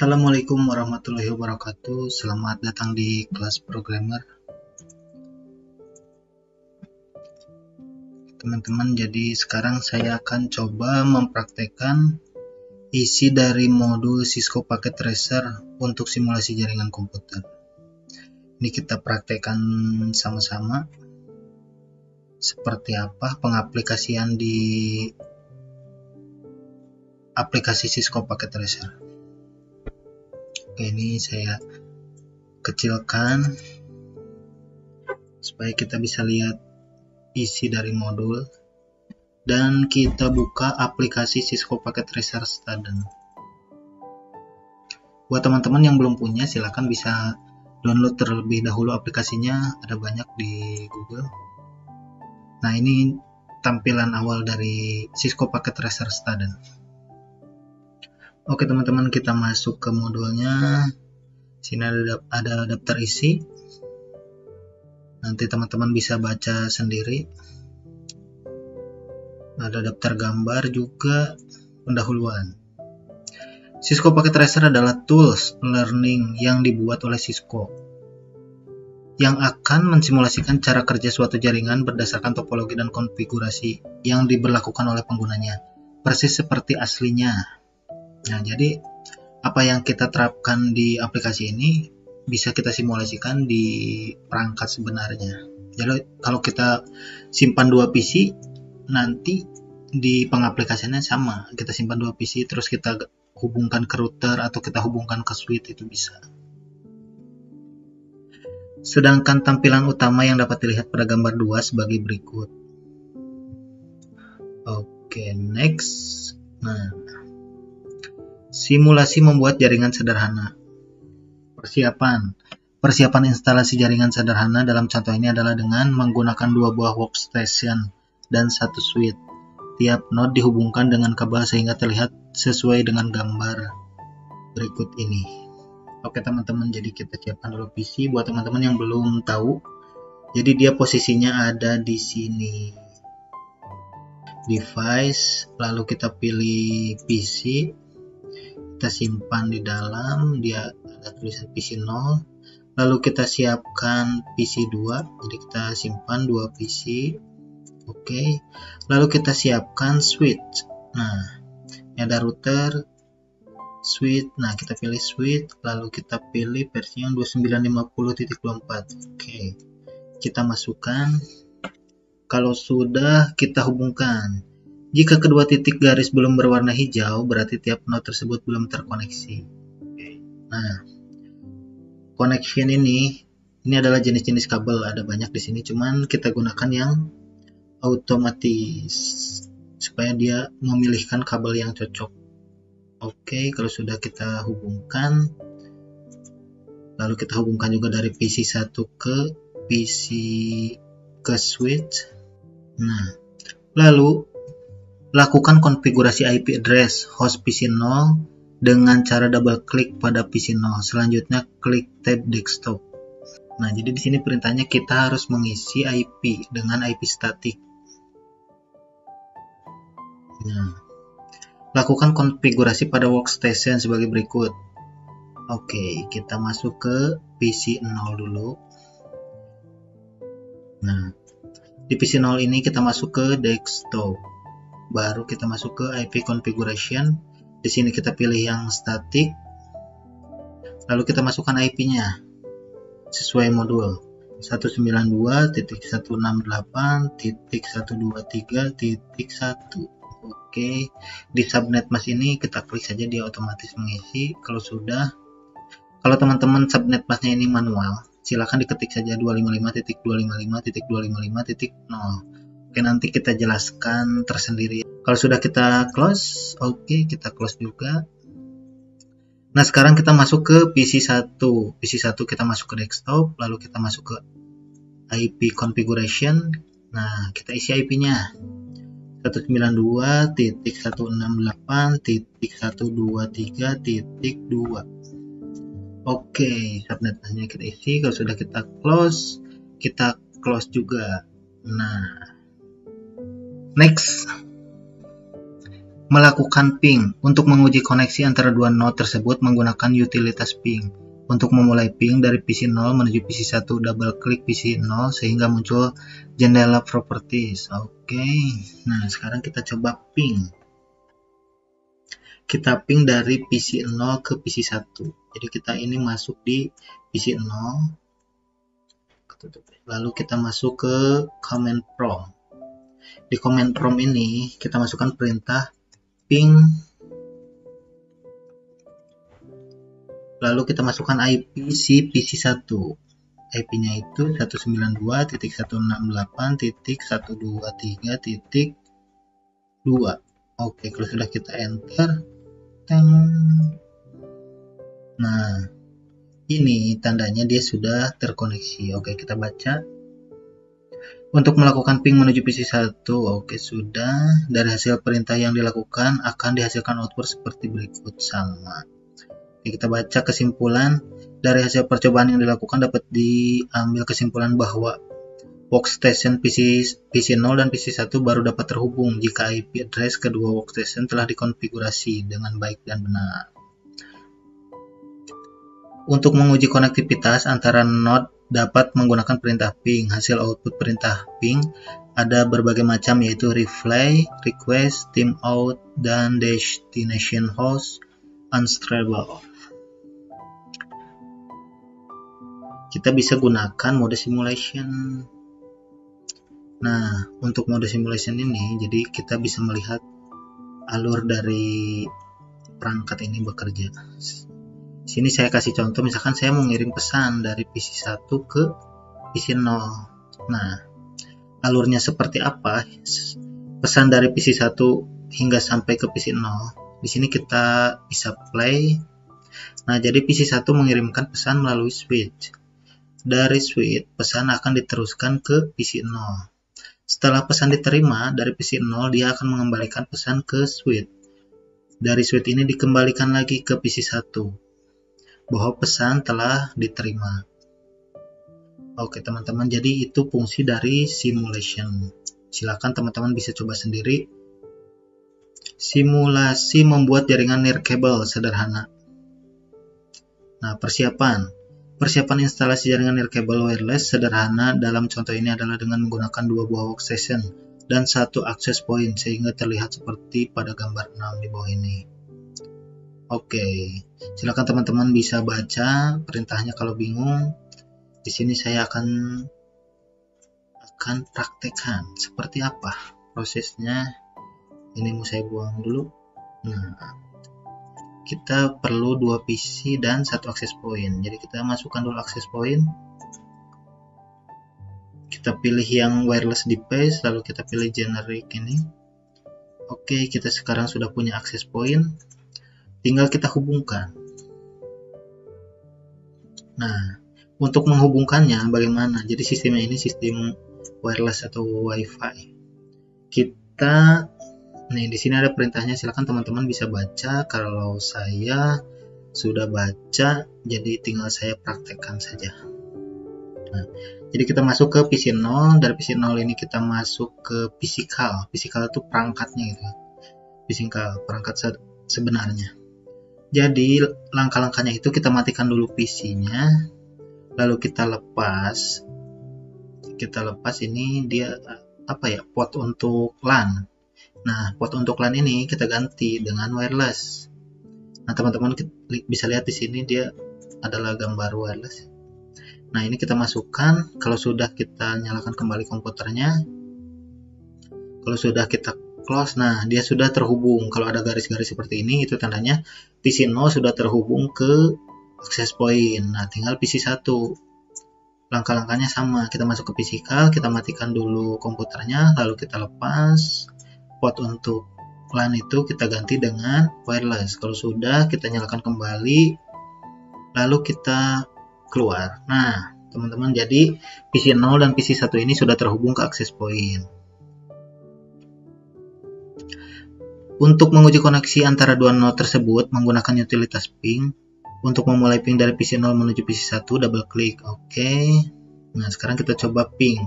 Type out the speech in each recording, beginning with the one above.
Assalamualaikum warahmatullahi wabarakatuh. Selamat datang di kelas programmer. Teman-teman, jadi sekarang saya akan coba mempraktekkan isi dari modul Cisco Packet Tracer untuk simulasi jaringan komputer. Ini kita praktekkan sama-sama seperti apa pengaplikasian di aplikasi Cisco Packet Tracer. Oke, ini saya kecilkan supaya kita bisa lihat isi dari modul, dan kita buka aplikasi Cisco Packet Tracer Student. Buat teman-teman yang belum punya, silahkan bisa download terlebih dahulu aplikasinya, ada banyak di Google. Nah, ini tampilan awal dari Cisco Packet Tracer Student. Oke teman-teman, kita masuk ke modulnya. Sini ada daftar isi. Nanti teman-teman bisa baca sendiri. Ada daftar gambar juga, pendahuluan. Cisco Packet Tracer adalah tools learning yang dibuat oleh Cisco yang akan mensimulasikan cara kerja suatu jaringan berdasarkan topologi dan konfigurasi yang diberlakukan oleh penggunanya, persis seperti aslinya. Nah, jadi apa yang kita terapkan di aplikasi ini bisa kita simulasikan di perangkat sebenarnya. Jadi kalau kita simpan dua PC, nanti di pengaplikasiannya sama. Kita simpan dua PC, terus kita hubungkan ke router atau kita hubungkan ke switch, itu bisa. Sedangkan tampilan utama yang dapat dilihat pada gambar 2 sebagai berikut. Oke, next. Nah, simulasi membuat jaringan sederhana. Persiapan instalasi jaringan sederhana dalam contoh ini adalah dengan menggunakan dua buah workstation dan satu switch. Tiap node dihubungkan dengan kabel sehingga terlihat sesuai dengan gambar berikut ini. Oke teman-teman, jadi kita siapkan dulu PC. Buat teman-teman yang belum tahu, jadi dia posisinya ada di sini. Device, lalu kita pilih PC. Kita simpan di dalam, dia ada tulisan PC 0, lalu kita siapkan PC 2, jadi kita simpan 2 PC. Oke, lalu kita siapkan switch. Nah, ini ada router, switch. Nah, kita pilih switch, lalu kita pilih versi yang 2950.24. Oke, kita masukkan. Kalau sudah, kita hubungkan. Jika kedua titik garis belum berwarna hijau, berarti tiap node tersebut belum terkoneksi. Nah, connection ini adalah jenis-jenis kabel, ada banyak di sini, cuman kita gunakan yang otomatis supaya dia memilihkan kabel yang cocok. Oke, kalau sudah kita hubungkan, lalu kita hubungkan juga dari PC 1 ke switch. Nah, lalu lakukan konfigurasi IP address host PC 0 dengan cara double klik pada PC 0. Selanjutnya klik tab desktop. Nah, jadi di sini perintahnya kita harus mengisi IP dengan IP statik. Nah, lakukan konfigurasi pada workstation sebagai berikut. Oke, kita masuk ke PC 0 dulu. Nah, di PC 0 ini kita masuk ke desktop. Baru kita masuk ke IP configuration. Di sini kita pilih yang static. Lalu kita masukkan IP-nya sesuai modul 192.168.123.1. Oke, di subnet mask ini kita klik saja, dia otomatis mengisi. Kalau teman-teman subnet masknya ini manual, silakan diketik saja 255.255.255.0. Oke, nanti kita jelaskan tersendiri. Kalau sudah kita close, oke, kita close juga. Nah, sekarang kita masuk ke PC 1. PC 1 kita masuk ke desktop, lalu kita masuk ke IP configuration. Nah, kita isi IP-nya 192.168.123.2. Oke, subnetnya kita isi. Kalau sudah kita close juga. Nah, next. Melakukan ping. Untuk menguji koneksi antara dua node tersebut menggunakan utilitas ping. Untuk memulai ping dari PC 0 menuju PC 1, double klik PC 0 sehingga muncul jendela properties. Oke. Nah, sekarang kita coba ping. Kita ping dari PC 0 ke PC 1. Jadi kita ini masuk di PC 0. Lalu kita masuk ke command prompt. Di command prompt ini kita masukkan perintah ping. Lalu kita masukkan IP si PC 1. IP-nya itu 192.168.123.2. Oke, kalau sudah kita enter. Nah, ini tandanya dia sudah terkoneksi. Oke, kita baca. Untuk melakukan ping menuju PC 1, oke sudah. Dari hasil perintah yang dilakukan akan dihasilkan output seperti berikut, sama. Oke, kita baca kesimpulan. Dari hasil percobaan yang dilakukan dapat diambil kesimpulan bahwa workstation PC 0 dan PC 1 baru dapat terhubung jika IP address kedua workstation telah dikonfigurasi dengan baik dan benar. Untuk menguji konektivitas antara node dapat menggunakan perintah ping. Hasil output perintah ping ada berbagai macam, yaitu reply, request, timeout, dan destination host unstable. Kita bisa gunakan mode simulation. Nah, untuk mode simulation ini, jadi kita bisa melihat alur dari perangkat ini bekerja. Sini saya kasih contoh, misalkan saya mau ngirim pesan dari PC 1 ke PC 0. Nah, alurnya seperti apa? Pesan dari PC 1 hingga sampai ke PC 0. Di sini kita bisa play. Nah, jadi PC 1 mengirimkan pesan melalui switch. Dari switch, pesan akan diteruskan ke PC 0. Setelah pesan diterima dari PC 0, dia akan mengembalikan pesan ke switch. Dari switch ini dikembalikan lagi ke PC 1. Bahwa pesan telah diterima. Oke teman-teman, jadi itu fungsi dari simulation. Silakan teman-teman bisa coba sendiri. Simulasi membuat jaringan nirkabel sederhana. Nah, persiapan instalasi jaringan nirkabel wireless sederhana dalam contoh ini adalah dengan menggunakan dua buah workstation dan satu access point sehingga terlihat seperti pada gambar 6 di bawah ini. Oke, silakan teman-teman bisa baca perintahnya kalau bingung. Di sini saya akan praktekkan seperti apa prosesnya. Ini mau saya buang dulu. Nah, kita perlu 2 PC dan 1 access point. Jadi kita masukkan dulu access point. Kita pilih yang wireless device, lalu kita pilih generic ini. Oke, kita sekarang sudah punya access point. Tinggal kita hubungkan. Nah, untuk menghubungkannya bagaimana? Jadi sistemnya ini sistem wireless atau WiFi. Nih di sini ada perintahnya. Silakan teman-teman bisa baca. Kalau saya sudah baca, jadi tinggal saya praktekkan saja. Nah, jadi kita masuk ke PC 0. Dari PC 0 ini kita masuk ke physical. Physical itu perangkatnya gitu. Physical, perangkat sebenarnya. Jadi langkah-langkahnya itu kita matikan dulu PC-nya, lalu kita lepas ini dia port untuk LAN. Nah, port untuk LAN ini kita ganti dengan wireless. Nah, teman-teman bisa lihat di sini dia adalah gambar wireless. Nah, ini kita masukkan. Kalau sudah kita nyalakan kembali komputernya. Kalau sudah kita close, nah dia sudah terhubung. Kalau ada garis-garis seperti ini, itu tandanya PC 0 sudah terhubung ke access point. Nah, tinggal PC 1. Langkah-langkahnya sama. Kita masuk ke physical, kita matikan dulu komputernya, lalu kita lepas. Port untuk LAN itu kita ganti dengan wireless. Kalau sudah, kita nyalakan kembali, lalu kita keluar. Nah, teman-teman, jadi PC 0 dan PC 1 ini sudah terhubung ke access point. Untuk menguji koneksi antara dua node tersebut menggunakan utilitas ping. Untuk memulai ping dari PC 0 menuju PC 1, double klik. Oke. Nah, sekarang kita coba ping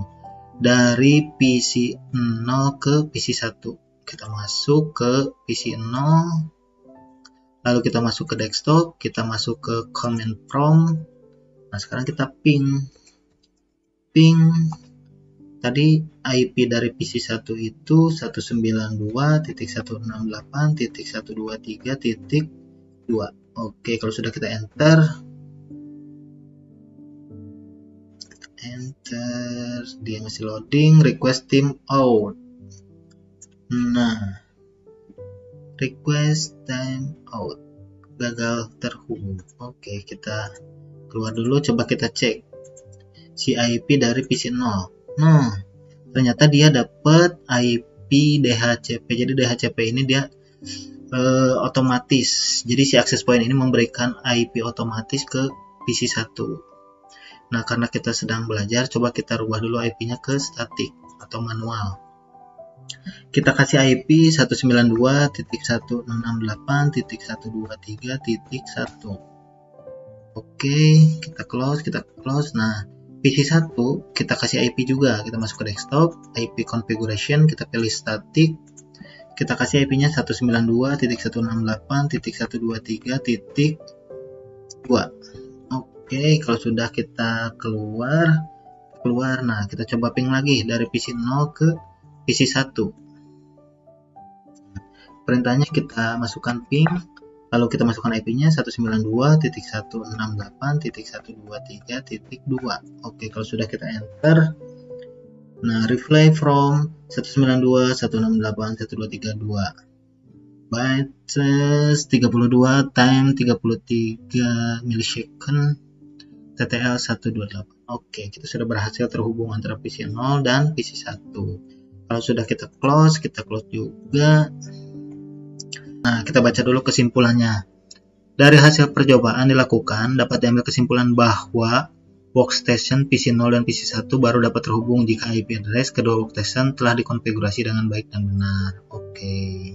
dari PC 0 ke PC 1. kita masuk ke PC 0, lalu kita masuk ke desktop, kita masuk ke command prompt. Nah, sekarang kita ping tadi IP dari PC 1 itu 192.168.123.2. Oke, kalau sudah kita enter, dia masih loading. Request time out. Nah, request time out, gagal terhubung. Oke, kita keluar dulu, coba kita cek si IP dari PC 0. Nah, ternyata dia dapat IP DHCP. Jadi DHCP ini dia otomatis. Jadi si access point ini memberikan IP otomatis ke PC 1. Nah, karena kita sedang belajar, coba kita rubah dulu IP-nya ke static atau manual. Kita kasih IP 192.168.123.1. Oke, kita close. Nah, PC 1 kita kasih IP juga. Kita masuk ke desktop, IP configuration, kita pilih static. Kita kasih IP-nya 192.168.123.2. Oke, kalau sudah kita keluar. Nah, kita coba ping lagi dari PC 0 ke PC 1. Perintahnya kita masukkan ping, lalu kita masukkan IP-nya 192.168.123.2. Oke, kalau sudah kita enter. Nah, reply from 192.168.123.2. Bytes 32 time 33 millisecond, TTL 128. Oke, kita sudah berhasil terhubung antara PC 0 dan PC 1. Kalau sudah kita close juga. Nah, kita baca dulu kesimpulannya. Dari hasil percobaan dilakukan, dapat diambil kesimpulan bahwa workstation PC 0 dan PC 1 baru dapat terhubung jika IP address kedua workstation telah dikonfigurasi dengan baik dan benar. Oke.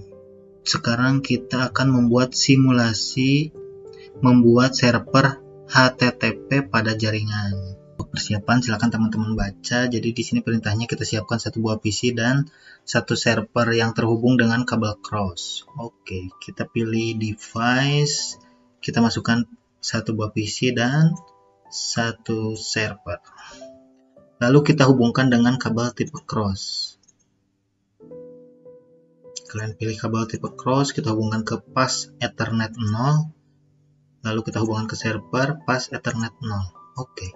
Sekarang kita akan membuat simulasi membuat server HTTP pada jaringan. Untuk persiapan silakan teman-teman baca. Jadi di sini perintahnya kita siapkan satu buah PC dan satu server yang terhubung dengan kabel cross. Oke, kita pilih device, kita masukkan satu buah PC dan satu server. Lalu kita hubungkan dengan kabel tipe cross. Kalian pilih kabel tipe cross, kita hubungkan ke pas Ethernet 0. Lalu kita hubungkan ke server pas Ethernet 0. Oke.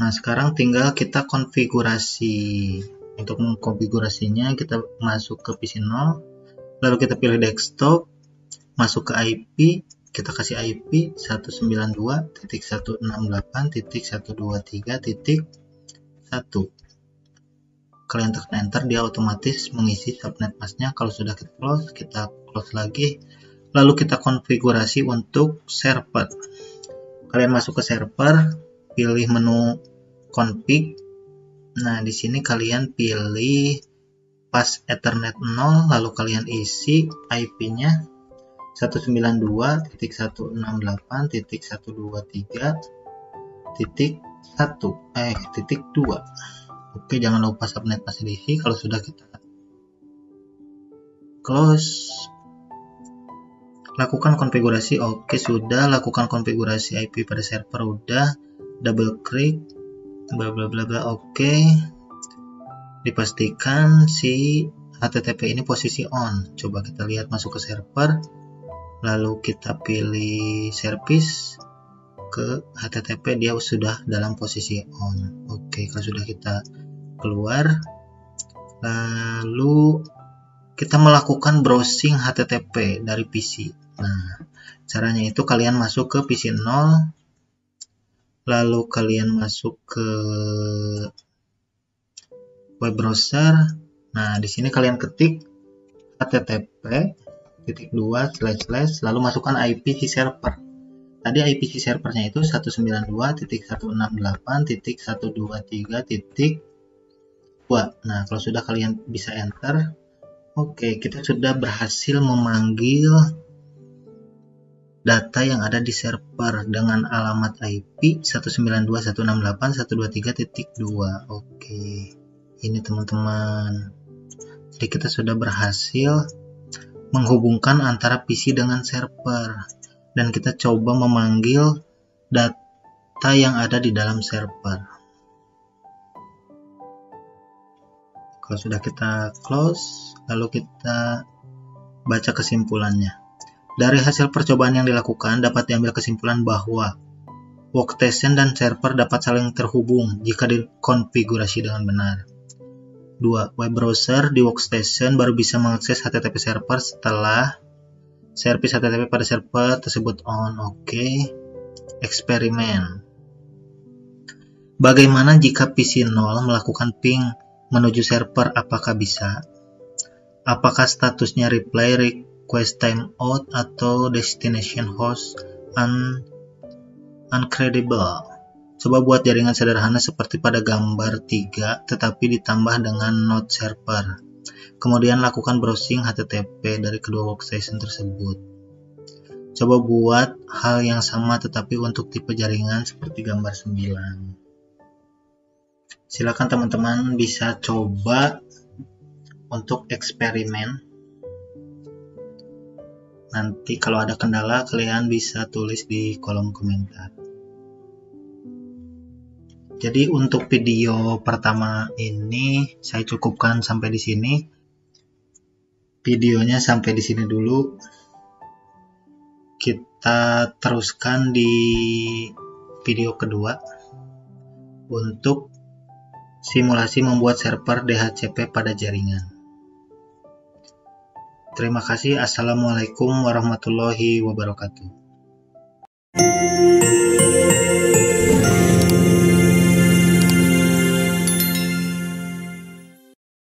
Nah, sekarang tinggal kita konfigurasi. Untuk mengkonfigurasinya kita masuk ke PC 0. Lalu kita pilih desktop, masuk ke IP, kita kasih IP 192.168.123.1. Kalian tekan enter, dia otomatis mengisi subnet masknya. Kalau sudah kita close lagi. Lalu kita konfigurasi untuk server. Kalian masuk ke server, pilih menu config. Nah, di sini kalian pilih pas Ethernet 0, lalu kalian isi IP-nya 192.168.123.2. Oke, jangan lupa subnet masih diisi. Kalau sudah kita close, lakukan konfigurasi. Oke, sudah lakukan konfigurasi IP pada server, udah. Double klik, bla bla bla bla. Oke, dipastikan si HTTP ini posisi on. Coba kita lihat, masuk ke server, lalu kita pilih service, ke HTTP, dia sudah dalam posisi on. Oke, kalau sudah kita keluar, lalu kita melakukan browsing HTTP dari PC. Nah, caranya itu kalian masuk ke PC 0, lalu kalian masuk ke web browser. Nah, di sini kalian ketik http:// lalu masukkan IP si server. Tadi IP si servernya itu 192.168.123.2. Nah, kalau sudah kalian bisa enter. Oke, kita sudah berhasil memanggil data yang ada di server dengan alamat IP 192.168.123.2. Oke, ini teman-teman. Jadi kita sudah berhasil menghubungkan antara PC dengan server, dan kita coba memanggil data yang ada di dalam server. Kalau sudah kita close, lalu kita baca kesimpulannya. Dari hasil percobaan yang dilakukan, dapat diambil kesimpulan bahwa workstation dan server dapat saling terhubung jika dikonfigurasi dengan benar. 2. Web browser di workstation baru bisa mengakses HTTP server setelah servis HTTP pada server tersebut on. Oke. Eksperimen. Bagaimana jika PC 0 melakukan ping menuju server? Apakah bisa? Apakah statusnya reply, request timeout, atau destination host uncredible? Coba buat jaringan sederhana seperti pada gambar 3, tetapi ditambah dengan node server. Kemudian lakukan browsing HTTP dari kedua workstation tersebut. Coba buat hal yang sama tetapi untuk tipe jaringan seperti gambar 9. Silakan teman-teman bisa coba untuk eksperimen. Nanti kalau ada kendala kalian bisa tulis di kolom komentar. Jadi untuk video pertama ini saya cukupkan sampai di sini. Videonya sampai di sini dulu. Kita teruskan di video kedua untuk simulasi membuat server DHCP pada jaringan. Terima kasih. Assalamualaikum warahmatullahi wabarakatuh.